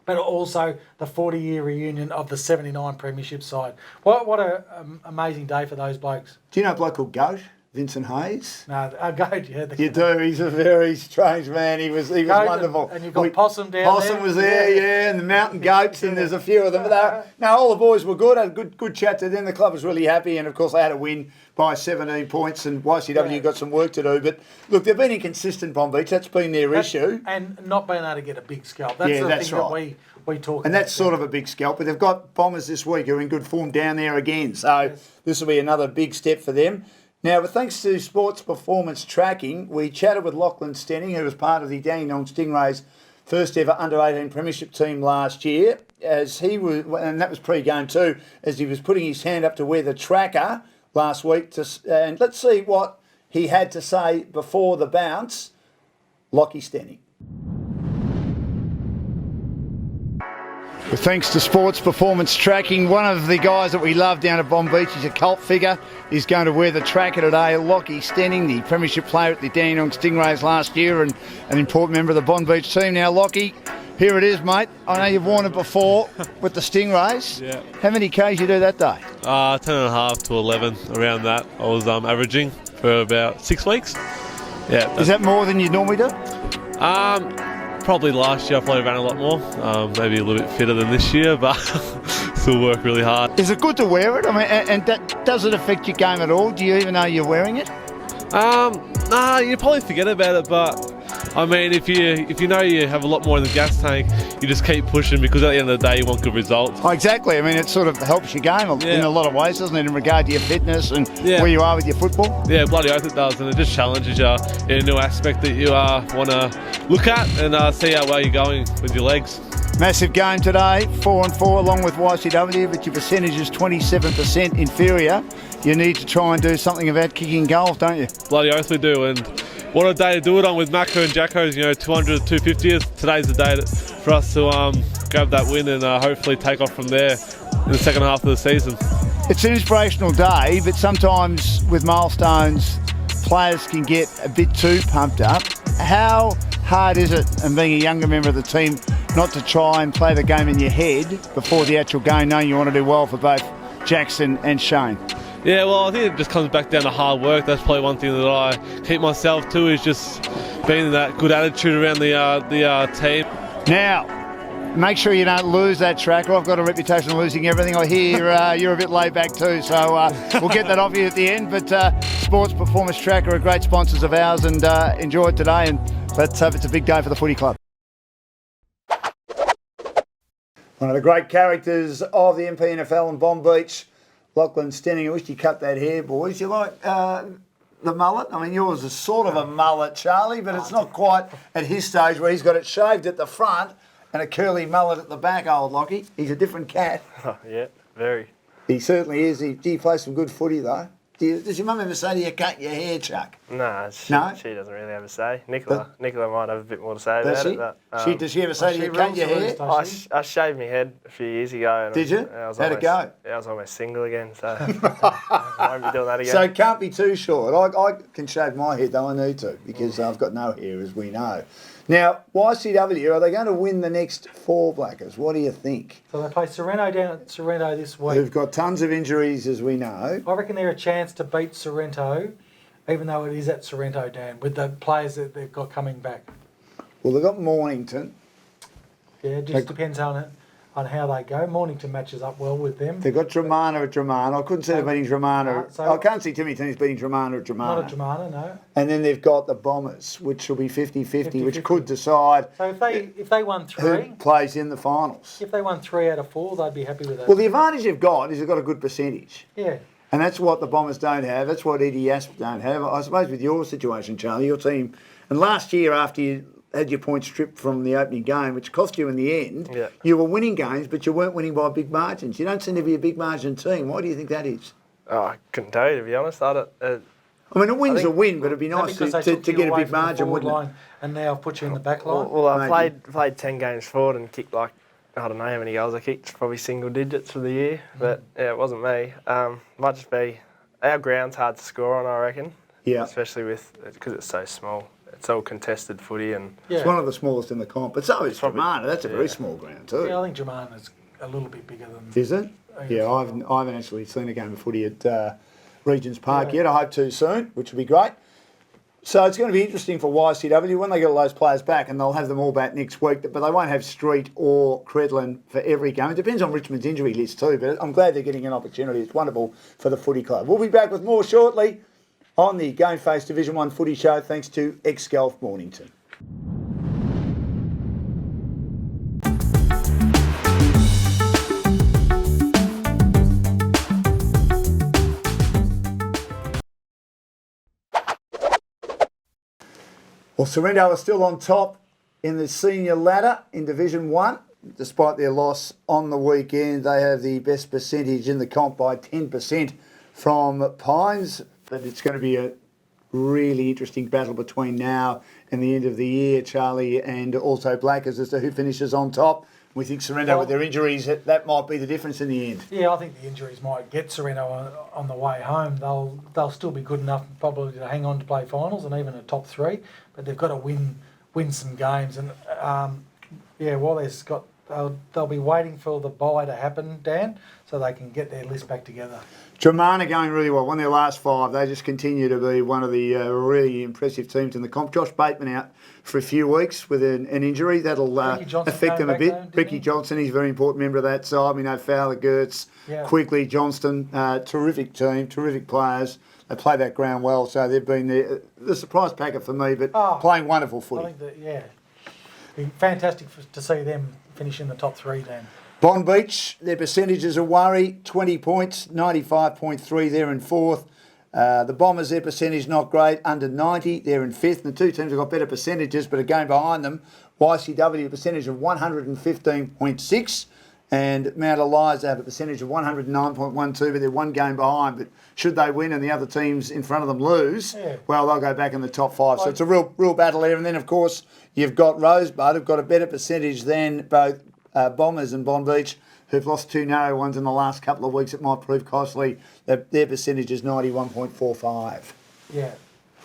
but also the 40-year reunion of the 79 premiership side. What an amazing day for those blokes. Do you know a bloke called Goat? Vincent Hayes? No, Goat, yeah. You do. He's a very strange man. He was wonderful. And you've got Possum down there. Possum was there, yeah, and the Mountain Goats, and there's a few of them. But all the boys were good. I had a good chat to them. The club was really happy, and of course they had a win by 17 points, and YCW got some work to do. But look, they've been inconsistent, Bond Beach. That's been their issue. And not being able to get a big scalp. That's the thing that we talk about. And that's sort of a big scalp. But they've got Bombers this week who are in good form down there again. So this will be another big step for them. Now, but thanks to sports performance tracking, we chatted with Lachlan Stenning, who was part of the Dandenong Stingrays' first ever under-18 premiership team last year, as he was, and that was pre-game too, as he was putting his hand up to wear the tracker last week. And let's see what he had to say before the bounce. Lockie Stenning. Thanks to sports performance tracking, one of the guys that we love down at Bond Beach is a cult figure. He's going to wear the tracker today. Lockie Stenning, the premiership player at the Dandenong Stingrays last year and an important member of the Bond Beach team. Now, Lockie, here it is, mate. I know you've worn it before with the Stingrays. Yeah. How many Ks you do that day? 10.5 to 11, around that. I was averaging for about 6 weeks. Yeah. Is that more than you normally do? Probably last year I probably ran a lot more, maybe a little bit fitter than this year, but still work really hard. Is it good to wear it? I mean, and does it affect your game at all? Do you even know you're wearing it? Nah, you probably forget about it, but I mean, if you know you have a lot more in the gas tank, you just keep pushing because at the end of the day you want good results. Oh, exactly. I mean, it sort of helps your game in a lot of ways, doesn't it, in regard to your fitness and where you are with your football? Yeah, bloody oath it does, and it just challenges you in a new aspect that you want to look at and see how well you're going with your legs. Massive game today, 4-4 along with YCW, but your percentage is 27% inferior. You need to try and do something about kicking goals, don't you? Bloody oath we do, and what a day to do it on with Macca and Jacko's, 200 to 250th. Today's the day for us to grab that win and hopefully take off from there in the second half of the season. It's an inspirational day, but sometimes with milestones, players can get a bit too pumped up. How hard is it, and being a younger member of the team, not to try and play the game in your head before the actual game, knowing you want to do well for both Jackson and Shane? Yeah, well, I think it just comes back down to hard work. That's probably one thing that I keep myself to, is just being in that good attitude around the team. Now, make sure you don't lose that tracker. I've got a reputation of losing everything. I hear you're a bit laid back too, so we'll get that off you at the end. But Sports Performance Tracker are great sponsors of ours, and enjoy it today. And let's hope it's a big day for the footy club. One of the great characters of the MPNFL and Bomb Beach, Lachlan Stenning. I wish you cut that hair, boys. You like the mullet? I mean, yours is sort of a mullet, Charlie, but it's not quite at his stage where he's got it shaved at the front and a curly mullet at the back, old Lockie. He's a different cat. Oh, yeah, very. He certainly is. Do you play some good footy, though? Does your mum ever say to you, cut your hair, Chuck? Nah, she doesn't really have a say. Nicola might have a bit more to say about it. But, does she ever say to you, cut your hair? I shaved my head a few years ago. And Did you? How'd it go? I was almost single again, so I won't be doing that again. So it can't be too short. I can shave my head, though I need to, because I've got no hair, as we know. Now, YCW, are they going to win the next 4 Blackers? What do you think? So they play Sorrento down at Sorrento this week. They've got tons of injuries, as we know. I reckon they're a chance to beat Sorrento, even though it is at Sorrento, Dan, with the players that they've got coming back. Well, they've got Mornington. Yeah, it just depends on how they go. Mornington matches up well with them. They've got Dramana at Dramana. I couldn't see them beating Dramana. I can't see too many teams beating Dramana at Dramana. Not at Dramana, no. And then they've got the Bombers, which will be 50-50, which could decide so if they won 3, who plays in the finals. If they won 3 out of 4, they'd be happy with that. Well, the advantage they've got is they've got a good percentage. Yeah. And that's what the Bombers don't have. That's what Eddie Asp don't have. I suppose with your situation, Charlie, your team, and last year after you had your points stripped from the opening game, which cost you in the end, you were winning games, but you weren't winning by big margins. You don't seem to be a big margin team. Why do you think that is? Oh, I couldn't tell you, to be honest. I mean, a win's a win, but it'd be nice to get a big margin, wouldn't it? And now I've put you in the back line. Well, I played 10 games forward and kicked I don't know how many goals I kicked, probably single digits for the year, but yeah, it wasn't me. Might just be, our ground's hard to score on, I reckon. Yeah. Especially because it's so small. It's all contested footy and... Yeah. It's one of the smallest in the comp, but so is Dramana. That's a very small ground too. Yeah, I think Dramana's a little bit bigger than... Is it? Yeah, I haven't actually seen a game of footy at Regents Park yet. I hope to soon, which will be great. So it's going to be interesting for YCW when they get all those players back, and they'll have them all back next week, but they won't have Street or Credlin for every game. It depends on Richmond's injury list too, but I'm glad they're getting an opportunity. It's wonderful for the footy club. We'll be back with more shortly on the GameFace Division 1 footy show, thanks to Ex-Golf Mornington. Well, Sorrento are still on top in the senior ladder in Division 1. Despite their loss on the weekend, they have the best percentage in the comp by 10% from Pines. But it's going to be a really interesting battle between now and the end of the year, Charlie, and also Blackers as to who finishes on top. We think Sorrento, with their injuries, that might be the difference in the end. Yeah, I think the injuries might get Sorrento on the way home. They'll still be good enough probably to hang on to play finals and even a top 3, but they've got to win some games. And while they'll be waiting for the bye to happen, Dan, so they can get their list back together. Dramana going really well. Won their last 5. They just continue to be one of the really impressive teams in the comp. Josh Bateman out for a few weeks with an injury. That'll affect them a bit. Ricky Johnson, he's a very important member of that side. We know Fowler, Gertz, Quigley, Johnston. Terrific team, terrific players. They play that ground well, so they've been the surprise packet for me, but playing wonderful footy. I think it'd be fantastic to see them finish in the top 3, Dan. Bond Beach, their percentages are worry, 20 points, 95.3, they're in 4th. The Bombers, their percentage not great, under 90, they're in 5th. And the two teams have got better percentages, but a game behind them. YCW, a percentage of 115.6, and Mount Eliza have a percentage of 109.12, but they're one game behind. But should they win and the other teams in front of them lose, well, they'll go back in the top 5. So it's a real battle there. And then, of course, you've got Rosebud, who've got a better percentage than both Bombers and Bond Beach, who've lost 2 narrow ones in the last couple of weeks. It might prove costly. Their percentage is 91.45. Yeah.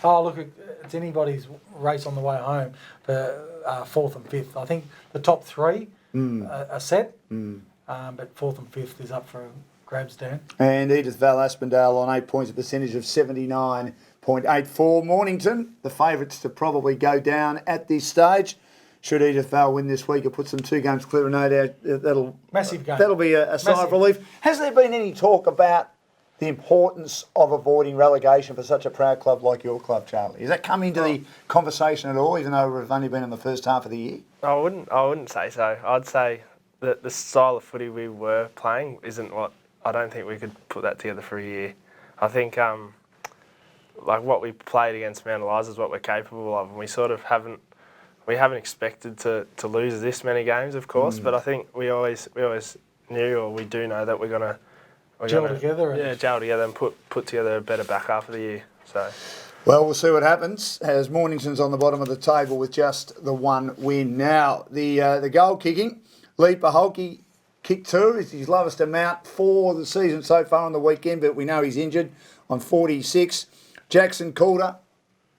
Oh, look, it's anybody's race on the way home for 4th and 5th. I think the top 3 are set, but 4th and 5th is up for grabs, Dan. And Edith Val Aspendale on 8 points, a percentage of 79.84. Mornington, the favourites to probably go down at this stage. Should Edith Val win this week, it puts them 2 games clear, no doubt. Massive game. That'll be a sigh of relief. Has there been any talk about the importance of avoiding relegation for such a proud club like your club, Charlie? Has that come into the conversation at all, even though we've only been in the first half of the year? I wouldn't say so. I'd say the style of footy we were playing isn't what I don't think we could put that together for a year. I think like what we played against Mount Eliza is what we're capable of, and we sort of haven't expected to lose this many games, of course, but I think we always knew, or we do know, that we're gonna Gel together. gel together and put together a better back half of the year. So. Well, we'll see what happens as Mornington's on the bottom of the table with just the one win. Now, the goal kicking, Lee Paholke kicked 2. It's his lowest amount for the season so far on the weekend, but we know he's injured on 46. Jackson Calder,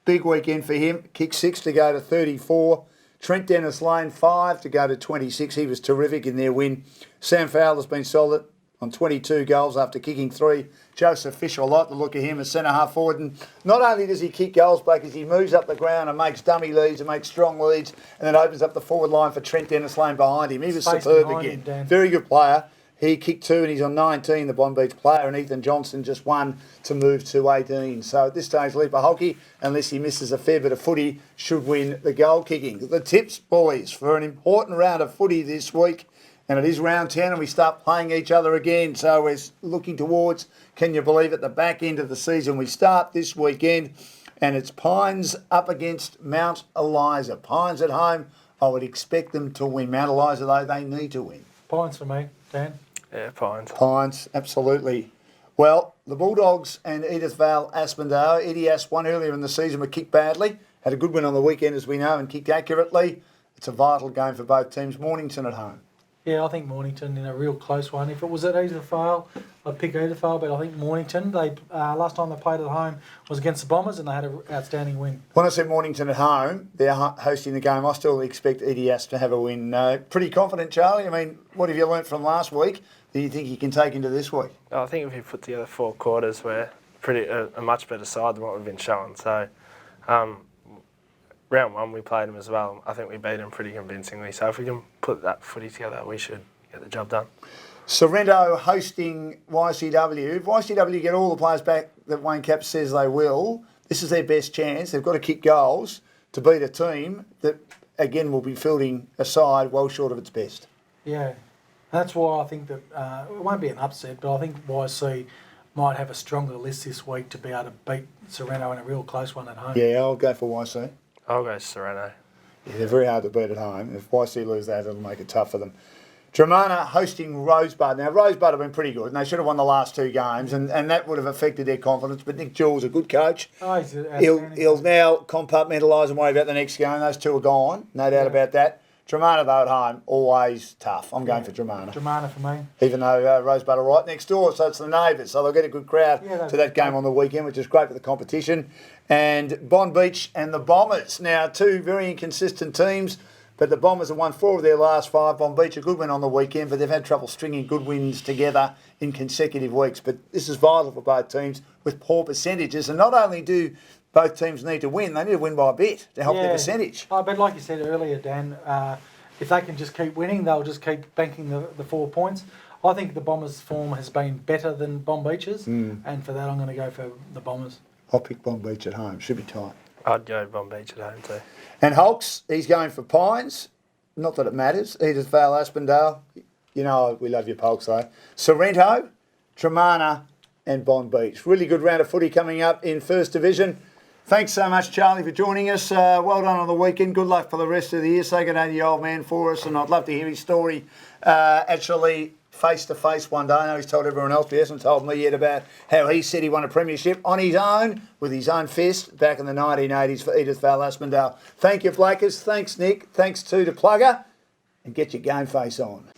big weekend for him, kicked 6 to go to 34. Trent Dennis-Lane, 5 to go to 26. He was terrific in their win. Sam Fowler's been solid on 22 goals after kicking 3. Joseph Fisher, I like the look of him as centre-half forward. And not only does he kick goals, Blake, as he moves up the ground and makes dummy leads and makes strong leads, and then opens up the forward line for Trent Dennis-Lane behind him. He was superb again. Very good player. He kicked 2 and he's on 19, the Bond Beach player, and Ethan Johnson just 1 to move to 18. So at this stage, Lee Paholke, unless he misses a fair bit of footy, should win the goal kicking. The tips, boys, for an important round of footy this week. And it is round 10 and we start playing each other again. So we're looking towards, can you believe, at the back end of the season. We start this weekend and it's Pines up against Mount Eliza. Pines at home, I would expect them to win. Mount Eliza, though, they need to win. Pines for me, Dan. Yeah, Pines. Pines, absolutely. Well, the Bulldogs and Edith Vale Aspendale. Eddie Asp won earlier in the season but kicked badly. Had a good win on the weekend, as we know, and kicked accurately. It's a vital game for both teams. Mornington at home. Yeah, I think Mornington in a real close one. If it was at Edith Vale, I'd pick Edith Vale, but I think Mornington, they last time they played at home was against the Bombers and they had an outstanding win. When I said Mornington at home, they're hosting the game. I still expect Eddie Asp to have a win. Pretty confident, Charlie. I mean, what have you learnt from last week that you think you can take into this week? I think if you put together 4 quarters, we're a much better side than what we've been showing. So, round 1 we played them as well. I think we beat them pretty convincingly. So if we can put that footy together, we should get the job done. Sorrento hosting YCW. If YCW get all the players back that Wayne Capps says they will, this is their best chance. They've got to kick goals to beat a team that, again, will be fielding a side well short of its best. Yeah, that's why I think that it won't be an upset, but I think YC might have a stronger list this week to be able to beat Sorrento in a real close one at home. Yeah, I'll go for YC. I'll go Sorrento. Yeah, they're very hard to beat at home. If YC lose that, it'll make it tough for them. Dramana hosting Rosebud. Now, Rosebud have been pretty good, and they should have won the last 2 games, and that would have affected their confidence. But Nick Jewell's a good coach. Oh, He'll now compartmentalise and worry about the next game. Those 2 are gone, no doubt about that. Dramana, though, at home, always tough. I'm going for Dramana. Dramana for me. Even though Rosebud are right next door, so it's the neighbours. So they'll get a good crowd to that game on the weekend, which is great for the competition. And Bond Beach and the Bombers. Now, 2 very inconsistent teams, but the Bombers have won 4 of their last 5. Bond Beach, a good win on the weekend, but they've had trouble stringing good wins together in consecutive weeks. But this is vital for both teams with poor percentages. And not only do both teams need to win, they need to win by a bit to help their percentage. Oh, but like you said earlier, Dan, if they can just keep winning, they'll just keep banking the 4 points. I think the Bombers' form has been better than Bond Beach's, and for that I'm going to go for the Bombers. I'll pick Bond Beach at home. Should be tight. I'd go Bond Beach at home too. And Hulks, he's going for Pines. Not that it matters. Edith Vale Aspendale. You know we love your Hulks though. Sorrento, Dramana and Bond Beach. Really good round of footy coming up in First Division. Thanks so much, Charlie, for joining us. Well done on the weekend. Good luck for the rest of the year. Say good day to the old man for us, and I'd love to hear his story actually face-to-face one day. I know he's told everyone else, but he hasn't told me yet about how he said he won a premiership on his own, with his own fist, back in the 1980s for Edith Vale Aspendale. Thank you, Blakers. Thanks, Nick. Thanks, too, to Plugger. And get your game face on.